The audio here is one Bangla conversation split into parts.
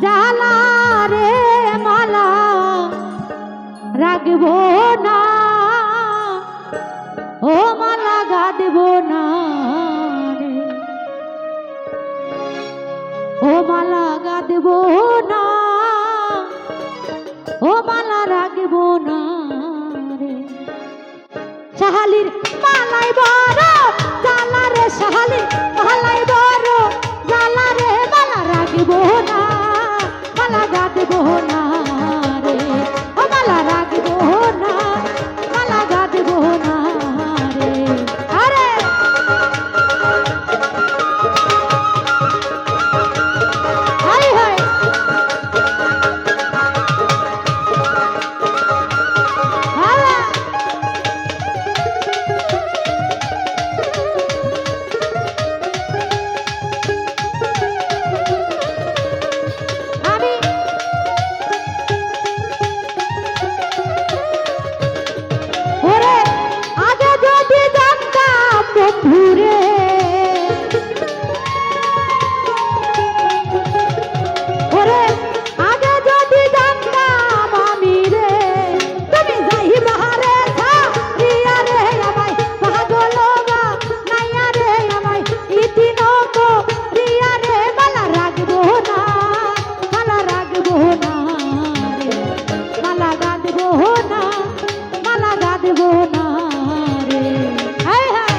জ্বালা রে মালা রাখবো না, ও মালা গাঁথবো না রে, ও মালা গাঁথবো না, ও মালা রাখবো না রে। শাহালির মালাই বড় জ্বালা রে, শাহালির মালাই বড় জ্বালা রে, মালা রাখবো না, মালা গাঁথবো না রে, ও মালা রাখবো না, মালা গাঁথবো না রে। আরে হাই হাই ঘুরে ওরে আগে যদি জানতাম আমি রে, তুমি যাই বাহারে দিয়া রে আমায় পাগল নাইয়া রে, আমায় ইতি নক দিয়া রে, মালা রাখবো না, মালা রাখবো না রে, মালা গাঁথবো না, মালা গাঁথবো না রে। হায় হায়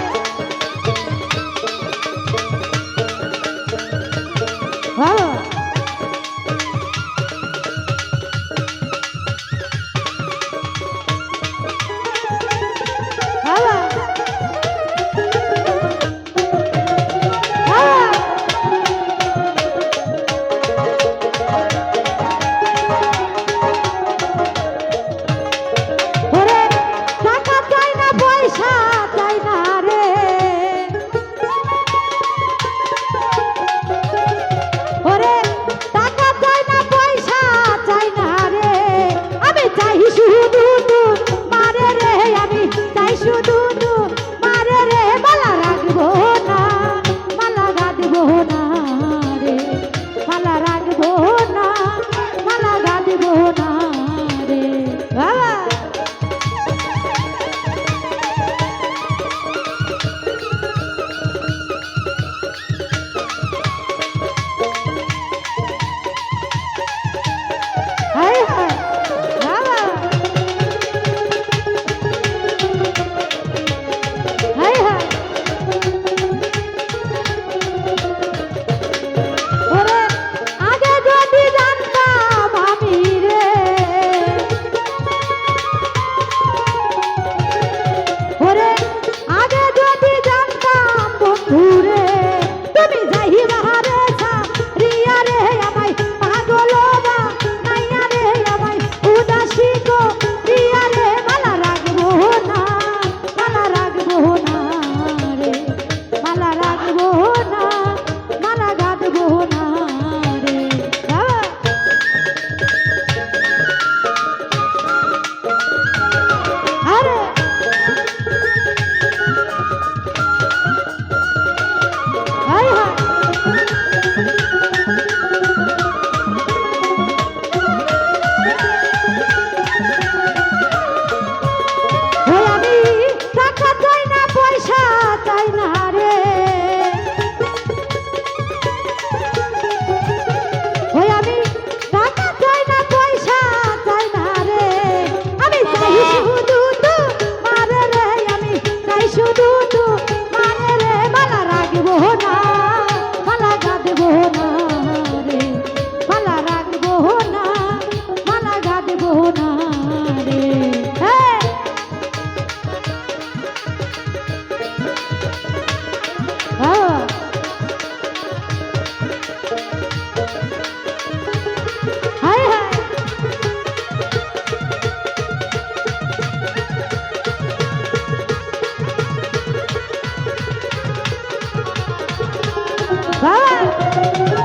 Bye.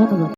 ধন্যবাদ।